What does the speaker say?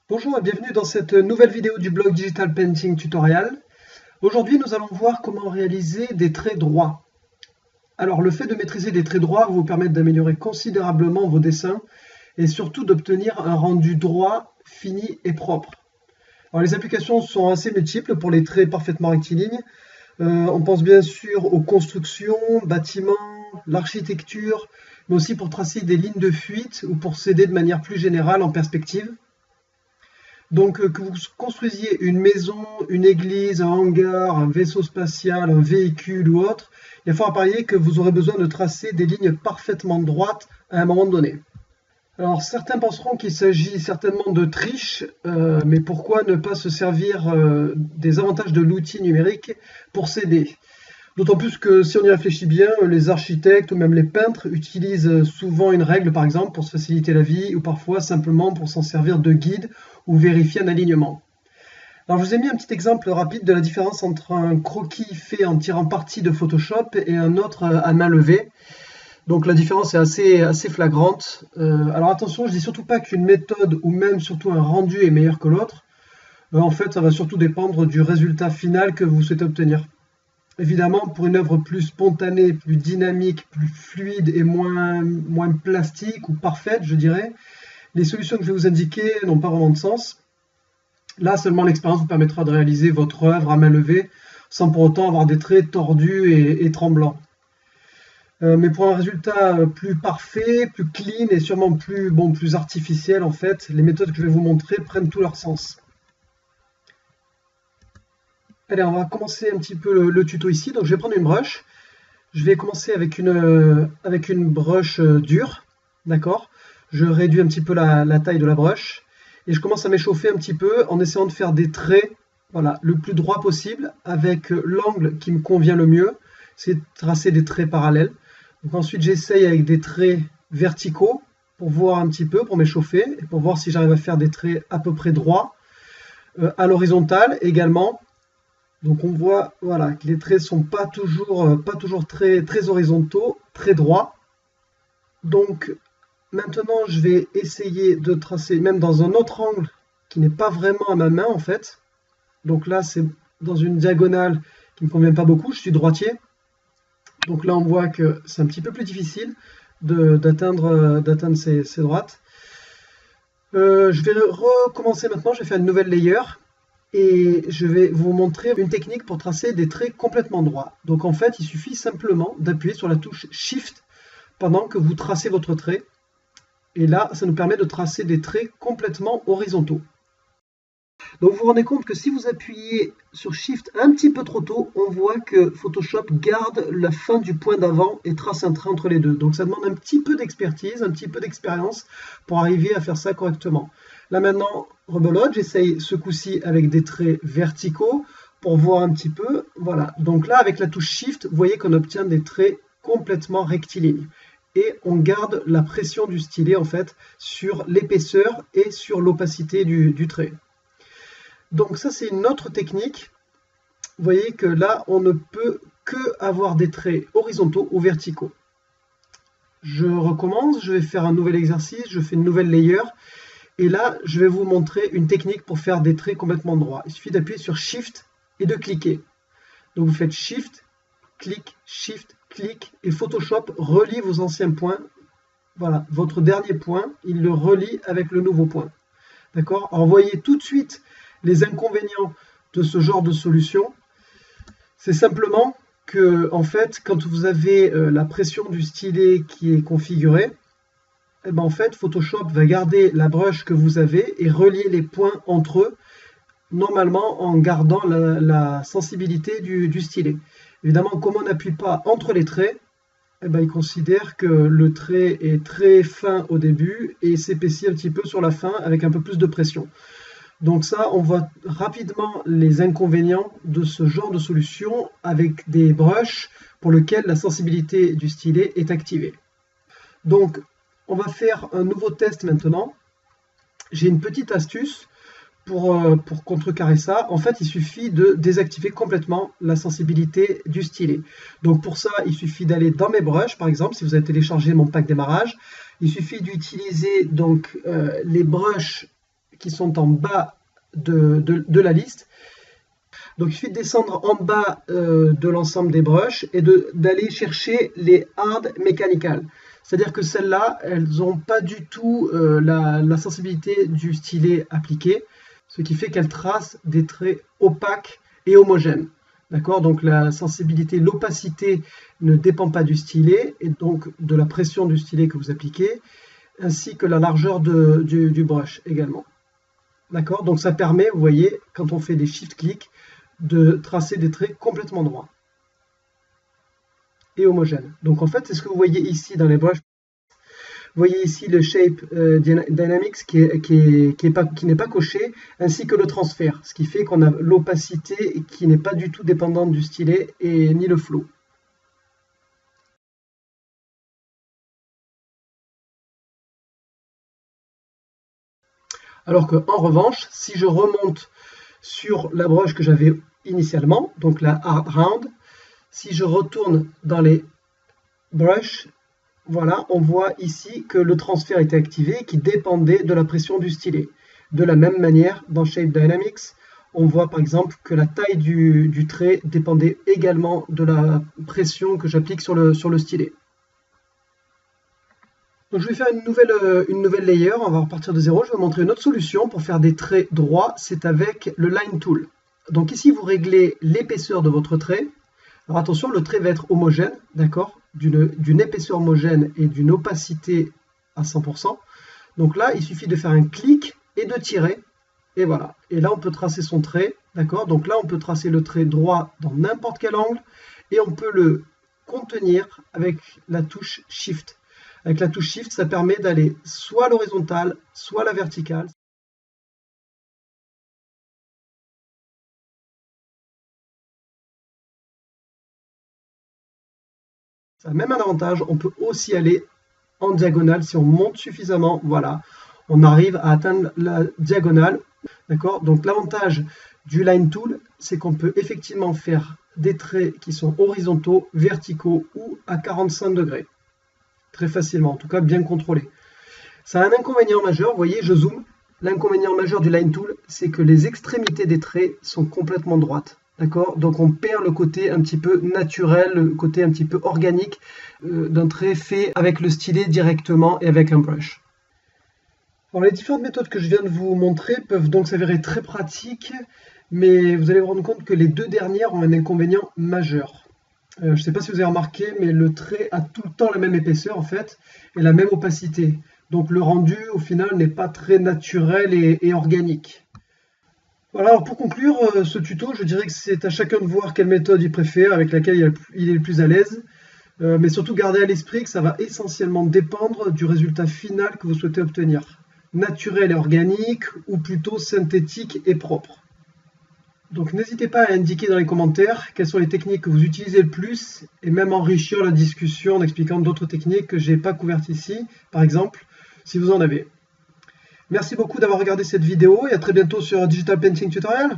Bonjour et bienvenue dans cette nouvelle vidéo du blog Digital Painting Tutorial. Aujourd'hui, nous allons voir comment réaliser des traits droits. Alors, le fait de maîtriser des traits droits va vous permettre d'améliorer considérablement vos dessins et surtout d'obtenir un rendu droit, fini et propre. Alors, les applications sont assez multiples pour les traits parfaitement rectilignes. On pense bien sûr aux constructions, bâtiments, l'architecture, mais aussi pour tracer des lignes de fuite ou pour s'aider de manière plus générale en perspective. Donc que vous construisiez une maison, une église, un hangar, un vaisseau spatial, un véhicule ou autre, il est fort à parier que vous aurez besoin de tracer des lignes parfaitement droites à un moment donné. Alors certains penseront qu'il s'agit certainement de triche, mais pourquoi ne pas se servir des avantages de l'outil numérique pour s'aider? D'autant plus que si on y réfléchit bien, les architectes ou même les peintres utilisent souvent une règle par exemple pour se faciliter la vie ou parfois simplement pour s'en servir de guide ou vérifier un alignement. Alors je vous ai mis un petit exemple rapide de la différence entre un croquis fait en tirant parti de Photoshop et un autre à main levée. Donc la différence est assez flagrante. Alors attention, je dis surtout pas qu'une méthode ou même surtout un rendu est meilleur que l'autre. En fait, ça va surtout dépendre du résultat final que vous souhaitez obtenir. Évidemment, pour une œuvre plus spontanée, plus dynamique, plus fluide et moins plastique ou parfaite, je dirais, les solutions que je vais vous indiquer n'ont pas vraiment de sens. Là, seulement l'expérience vous permettra de réaliser votre œuvre à main levée sans pour autant avoir des traits tordus et tremblants. Mais pour un résultat plus parfait, plus clean et sûrement plus artificiel, en fait, les méthodes que je vais vous montrer prennent tout leur sens. Allez, on va commencer un petit peu le tuto ici. Donc je vais prendre une brush. Je vais commencer avec une brush dure, d'accord? Je réduis un petit peu la taille de la brush et je commence à m'échauffer un petit peu en essayant de faire des traits, voilà, le plus droit possible avec l'angle qui me convient le mieux. C'est de tracer des traits parallèles. Donc ensuite j'essaye avec des traits verticaux pour voir un petit peu, pour m'échauffer et pour voir si j'arrive à faire des traits à peu près droits. À l'horizontale également. Donc on voit voilà, que les traits ne sont pas toujours très horizontaux, très droits. Donc maintenant je vais essayer de tracer même dans un autre angle qui n'est pas vraiment à ma main en fait. Donc là c'est dans une diagonale qui ne me convient pas beaucoup, je suis droitier. Donc là on voit que c'est un petit peu plus difficile d'atteindre ces droites. Je vais recommencer maintenant, je vais faire une nouvelle layer. Et je vais vous montrer une technique pour tracer des traits complètement droits. Donc en fait, il suffit simplement d'appuyer sur la touche Shift pendant que vous tracez votre trait. Et là, ça nous permet de tracer des traits complètement horizontaux. Donc vous vous rendez compte que si vous appuyez sur Shift un petit peu trop tôt, on voit que Photoshop garde la fin du point d'avant et trace un trait entre les deux. Donc ça demande un petit peu d'expertise, un petit peu d'expérience pour arriver à faire ça correctement. Là maintenant, rebelote, j'essaye ce coup-ci avec des traits verticaux pour voir un petit peu. Voilà, donc là avec la touche Shift, vous voyez qu'on obtient des traits complètement rectilignes. Et on garde la pression du stylet en fait sur l'épaisseur et sur l'opacité du trait. Donc ça c'est une autre technique. Vous voyez que là on ne peut que avoir des traits horizontaux ou verticaux. Je recommence, je vais faire un nouvel exercice, je fais une nouvelle layer. Et là, je vais vous montrer une technique pour faire des traits complètement droits. Il suffit d'appuyer sur Shift et de cliquer. Donc vous faites Shift, clic, et Photoshop relie vos anciens points. Voilà, votre dernier point, il le relie avec le nouveau point. D'accord? Alors vous voyez tout de suite les inconvénients de ce genre de solution. C'est simplement que, en fait, quand vous avez la pression du stylet qui est configurée, eh ben en fait, Photoshop va garder la brush que vous avez et relier les points entre eux, normalement en gardant la sensibilité du stylet. Évidemment, comme on n'appuie pas entre les traits, eh ben, il considère que le trait est très fin au début et s'épaissit un petit peu sur la fin avec un peu plus de pression. Donc ça, on voit rapidement les inconvénients de ce genre de solution avec des brushes pour lesquels la sensibilité du stylet est activée. Donc, on va faire un nouveau test maintenant. J'ai une petite astuce pour contrecarrer ça. En fait, il suffit de désactiver complètement la sensibilité du stylet. Donc pour ça, il suffit d'aller dans mes brushes, par exemple, si vous avez téléchargé mon pack démarrage. Il suffit d'utiliser donc les brushes qui sont en bas de la liste. Donc il suffit de descendre en bas de l'ensemble des brushes et d'aller chercher les hard mechanical. C'est-à-dire que celles-là, elles n'ont pas du tout la sensibilité du stylet appliqué, ce qui fait qu'elles tracent des traits opaques et homogènes. D'accord? Donc la sensibilité, l'opacité ne dépend pas du stylet et donc de la pression du stylet que vous appliquez, ainsi que la largeur du brush également. D'accord? Donc ça permet, vous voyez, quand on fait des shift-clics, de tracer des traits complètement droits et homogènes. Donc en fait, c'est ce que vous voyez ici dans les brushes. Vous voyez ici le Shape Dynamics qui n'est pas coché, ainsi que le transfert, ce qui fait qu'on a l'opacité qui n'est pas du tout dépendante du stylet et ni le flow. Alors qu'en revanche, si je remonte sur la brush que j'avais initialement, donc la Hard Round, si je retourne dans les brushes, voilà, on voit ici que le transfert était activé qui dépendait de la pression du stylet. De la même manière, dans Shape Dynamics, on voit par exemple que la taille du trait dépendait également de la pression que j'applique sur le stylet. Donc je vais faire une nouvelle layer, on va repartir de zéro. Je vais vous montrer une autre solution pour faire des traits droits, c'est avec le Line Tool. Donc ici, vous réglez l'épaisseur de votre trait. Alors attention, le trait va être homogène, d'accord, d'une épaisseur homogène et d'une opacité à 100%. Donc là, il suffit de faire un clic et de tirer. Et voilà. Et là, on peut tracer son trait, d'accord. Donc là, on peut tracer le trait droit dans n'importe quel angle et on peut le contenir avec la touche Shift. Avec la touche Shift, ça permet d'aller soit à l'horizontale, soit à la verticale. Ça a même un avantage, on peut aussi aller en diagonale si on monte suffisamment. Voilà, on arrive à atteindre la diagonale. D'accord? Donc l'avantage du Line Tool, c'est qu'on peut effectivement faire des traits qui sont horizontaux, verticaux ou à 45 degrés. Très facilement, en tout cas bien contrôlé. Ça a un inconvénient majeur, vous voyez, je zoome. L'inconvénient majeur du Line Tool, c'est que les extrémités des traits sont complètement droites. D'accord? Donc on perd le côté un petit peu naturel, le côté un petit peu organique d'un trait fait avec le stylet directement et avec un brush. Alors, les différentes méthodes que je viens de vous montrer peuvent donc s'avérer très pratiques, mais vous allez vous rendre compte que les deux dernières ont un inconvénient majeur. Je ne sais pas si vous avez remarqué, mais le trait a tout le temps la même épaisseur en fait, et la même opacité. Donc le rendu au final n'est pas très naturel et organique. Voilà, alors pour conclure ce tuto, je dirais que c'est à chacun de voir quelle méthode il préfère, avec laquelle il est le plus à l'aise. Mais surtout gardez à l'esprit que ça va essentiellement dépendre du résultat final que vous souhaitez obtenir. Naturel et organique, ou plutôt synthétique et propre. Donc n'hésitez pas à indiquer dans les commentaires quelles sont les techniques que vous utilisez le plus, et même enrichir la discussion en expliquant d'autres techniques que je n'ai pas couvertes ici, par exemple, si vous en avez. Merci beaucoup d'avoir regardé cette vidéo et à très bientôt sur Digital Painting Tutorial.